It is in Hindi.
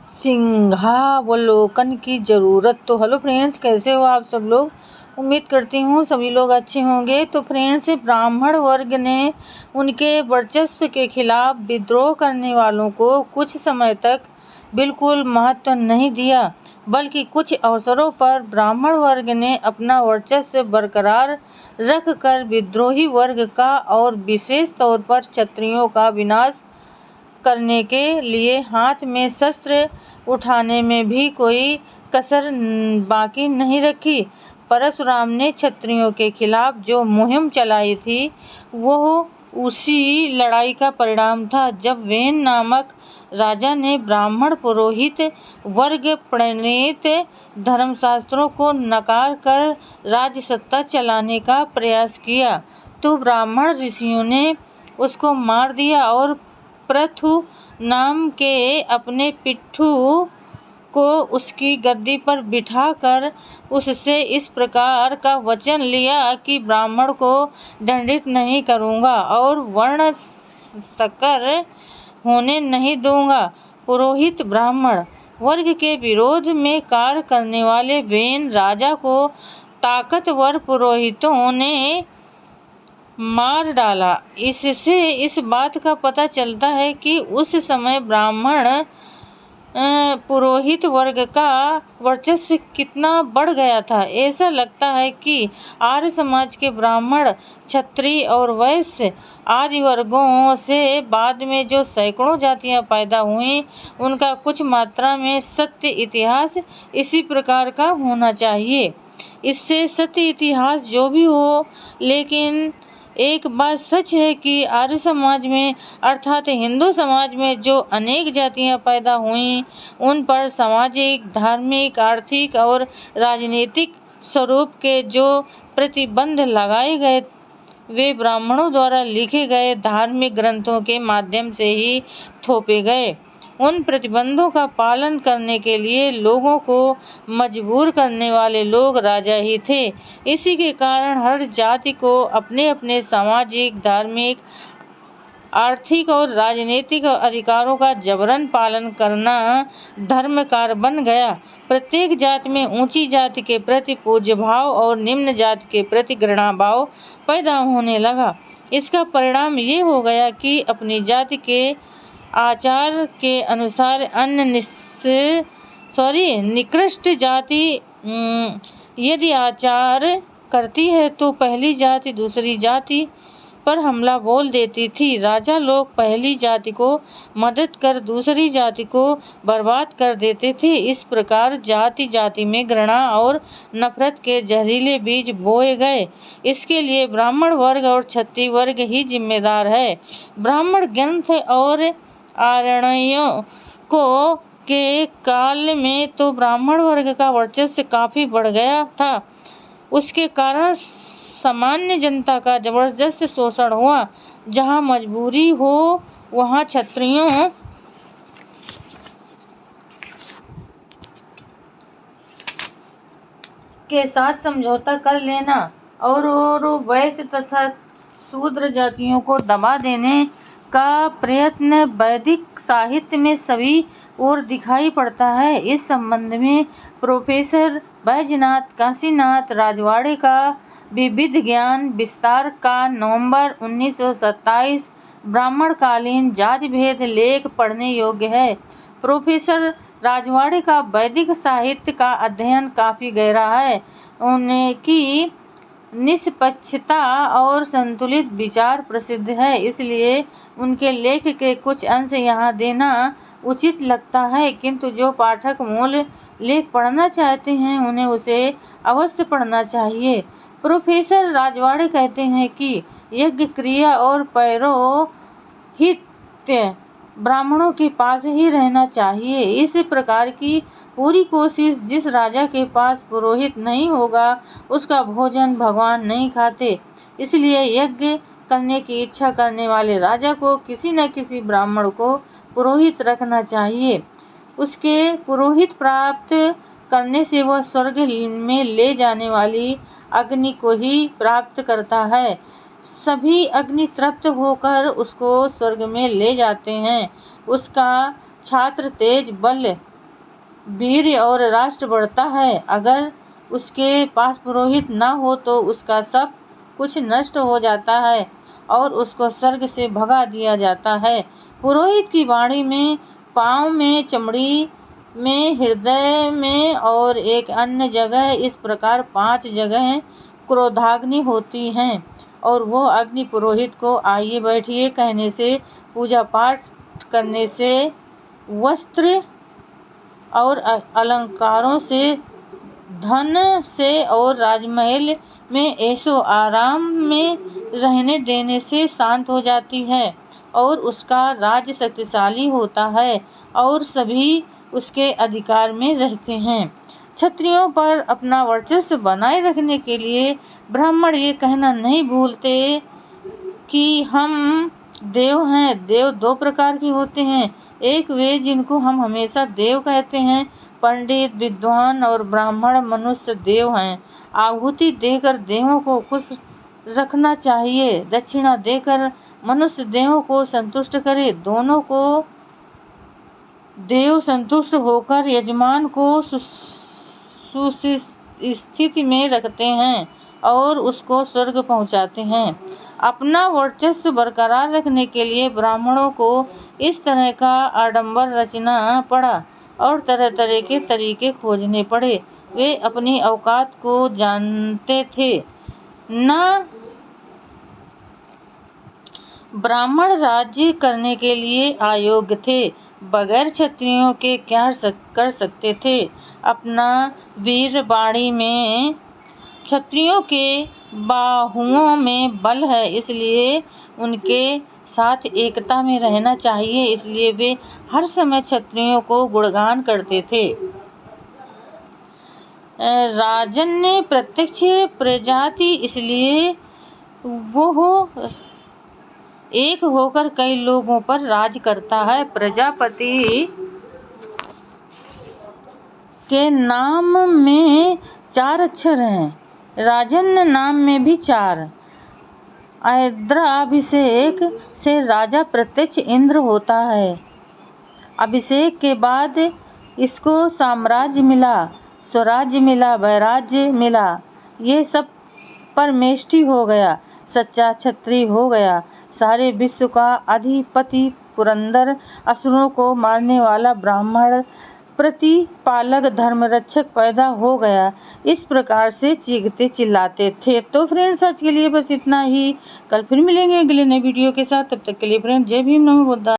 सिंहावलोकन की जरूरत। तो हेलो फ्रेंड्स, कैसे हो आप सब लोग। उम्मीद करती हूँ सभी लोग अच्छे होंगे। तो फ्रेंड्स, ब्राह्मण वर्ग ने उनके वर्चस्व के खिलाफ विद्रोह करने वालों को कुछ समय तक बिल्कुल महत्व नहीं दिया, बल्कि कुछ अवसरों पर ब्राह्मण वर्ग ने अपना वर्चस्व बरकरार रखकर विद्रोही वर्ग का और विशेष तौर पर क्षत्रियों का विनाश करने के लिए हाथ में शस्त्र उठाने में भी कोई कसर बाकी नहीं रखी। परशुराम ने क्षत्रियों के खिलाफ जो मुहिम चलाई थी वह उसी लड़ाई का परिणाम था। जब वेन नामक राजा ने ब्राह्मण पुरोहित वर्ग प्रणीत धर्मशास्त्रों को नकार कर राज्य सत्ता चलाने का प्रयास किया, तो ब्राह्मण ऋषियों ने उसको मार दिया और पृथु नाम के अपने पिट्ठू को उसकी गद्दी पर बिठाकर उससे इस प्रकार का वचन लिया कि ब्राह्मण को दंडित नहीं करूँगा और वर्ण संकर होने नहीं दूंगा। पुरोहित ब्राह्मण वर्ग के विरोध में कार्य करने वाले वेन राजा को ताकतवर पुरोहितों ने मार डाला। इससे इस बात का पता चलता है कि उस समय ब्राह्मण पुरोहित वर्ग का वर्चस्व कितना बढ़ गया था। ऐसा लगता है कि आर्य समाज के ब्राह्मण, क्षत्रिय और वैश्य आदि वर्गों से बाद में जो सैकड़ों जातियां पैदा हुई, उनका कुछ मात्रा में सत्य इतिहास इसी प्रकार का होना चाहिए। इससे सत्य इतिहास जो भी हो, लेकिन एक बात सच है कि आर्य समाज में अर्थात हिंदू समाज में जो अनेक जातियां पैदा हुईं, उन पर सामाजिक, धार्मिक, आर्थिक और राजनीतिक स्वरूप के जो प्रतिबंध लगाए गए, वे ब्राह्मणों द्वारा लिखे गए धार्मिक ग्रंथों के माध्यम से ही थोपे गए। उन प्रतिबंधों का पालन करने के लिए लोगों को मजबूर करने वाले लोग राजा ही थे। इसी के कारण हर जाति को अपने अपने सामाजिक, धार्मिक, आर्थिक और राजनीतिक अधिकारों का जबरन पालन करना धर्म कार्य बन गया। प्रत्येक जाति में ऊंची जाति के प्रति पूज्य भाव और निम्न जाति के प्रति घृणा भाव पैदा होने लगा। इसका परिणाम ये हो गया कि अपनी जाति के आचार के अनुसार अन्य निकृष्ट जाति यदि आचार करती है तो पहली जाति दूसरी जाति पर हमला बोल देती थी। राजा लोग पहली जाति को मदद कर दूसरी जाति को बर्बाद कर देते थे। इस प्रकार जाति जाति में घृणा और नफरत के जहरीले बीज बोए गए। इसके लिए ब्राह्मण वर्ग और क्षत्रिय वर्ग ही जिम्मेदार है। ब्राह्मण ग्रंथ और आरण्यों को के काल में तो ब्राह्मण वर्ग का वर्चस्व काफी बढ़ गया था। उसके कारण सामान्य जनता का जबरदस्त शोषण हुआ। जहाँ मजबूरी हो वहाँ क्षत्रियों के साथ समझौता कर लेना और वैश्य तथा शूद्र जातियों को दबा देने का प्रयत्न वैदिक साहित्य में सभी ओर दिखाई पड़ता है। इस संबंध में प्रोफेसर बैजनाथ काशीनाथ राजवाड़े का विविध ज्ञान विस्तार का नवंबर 1927 ब्राह्मणकालीन जाति भेद लेख पढ़ने योग्य है। प्रोफेसर राजवाड़े का वैदिक साहित्य का अध्ययन काफी गहरा है। उनकी निष्पक्षता और संतुलित विचार प्रसिद्ध है, इसलिए उनके लेख के कुछ अंश यहाँ देना उचित लगता है। किंतु जो पाठक मूल लेख पढ़ना चाहते हैं उन्हें उसे अवश्य पढ़ना चाहिए। प्रोफेसर राजवाड़े कहते हैं कि यज्ञ क्रिया और पौरोहित्य ब्राह्मणों के पास ही रहना चाहिए। इस प्रकार की पूरी कोशिश, जिस राजा के पास पुरोहित नहीं होगा उसका भोजन भगवान नहीं खाते। इसलिए यज्ञ करने की इच्छा करने वाले राजा को किसी न किसी ब्राह्मण को पुरोहित रखना चाहिए। उसके पुरोहित प्राप्त करने से वह स्वर्ग में ले जाने वाली अग्नि को ही प्राप्त करता है। सभी अग्नि तृप्त होकर उसको स्वर्ग में ले जाते हैं। उसका छात्र तेज बल वीर्य और राष्ट्र बढ़ता है। अगर उसके पास पुरोहित न हो तो उसका सब कुछ नष्ट हो जाता है और उसको स्वर्ग से भगा दिया जाता है। पुरोहित की वाणी में, पाँव में, चमड़ी में, हृदय में और एक अन्य जगह, इस प्रकार 5 जगह क्रोधाग्नि होती हैं। और वो अग्नि पुरोहित को आइए बैठिए कहने से, पूजा पाठ करने से, वस्त्र और अलंकारों से, धन से और राजमहल में ऐशो आराम में रहने देने से शांत हो जाती है और उसका राज्य शक्तिशाली होता है और सभी उसके अधिकार में रहते हैं। क्षत्रियों पर अपना वर्चस्व बनाए रखने के लिए ब्राह्मण ये कहना नहीं भूलते कि हम देव हैं। देव 2 प्रकार के होते हैं, एक वे जिनको हम हमेशा देव कहते हैं, पंडित, विद्वान, और ब्राह्मण मनुष्य देव हैं। आहुति देकर देवों को खुश रखना चाहिए, दक्षिणा देकर मनुष्य देवों को संतुष्ट करे। दोनों को देव संतुष्ट होकर यजमान को सुस्थिति में रखते हैं और उसको स्वर्ग पहुंचाते हैं। अपना वर्चस्व बरकरार रखने के लिए ब्राह्मणों को इस तरह का आडंबर रचना पड़ा और तरह तरह के तरीके खोजने पड़े। वे अपनी औकात को जानते थे। न ब्राह्मण राज्य करने के लिए अयोग्य थे, बगैर क्षत्रियों के क्या कर सकते थे। अपना वीर वाणी में, क्षत्रियों के बाहुओं में बल है, इसलिए उनके साथ एकता में रहना चाहिए। इसलिए वे हर समय क्षत्रियों को गुणगान करते थे। राजन ने प्रत्यक्ष प्रजाति, इसलिए वो एक होकर कई लोगों पर राज करता है। प्रजापति के नाम में 4 अक्षर हैं, राजन नाम में भी 4। इंद्राभिषेक से राजा प्रत्यक्ष इंद्र होता है। अभिषेक के बाद इसको साम्राज्य मिला, स्वराज्य मिला, वैराज्य मिला, ये सब परमेष्टि हो गया, सच्चा क्षत्रिय हो गया, सारे विश्व का अधिपति, पुरंदर, असुरों को मारने वाला ब्राह्मण, प्रतिपालक, धर्मरक्षक पैदा हो गया। इस प्रकार से चीखते चिल्लाते थे। तो फ्रेंड्स, आज के लिए बस इतना ही। कल फिर मिलेंगे अगले नए वीडियो के साथ। तब तक के लिए फ्रेंड्स, जय भीम, नमो बुद्धाय।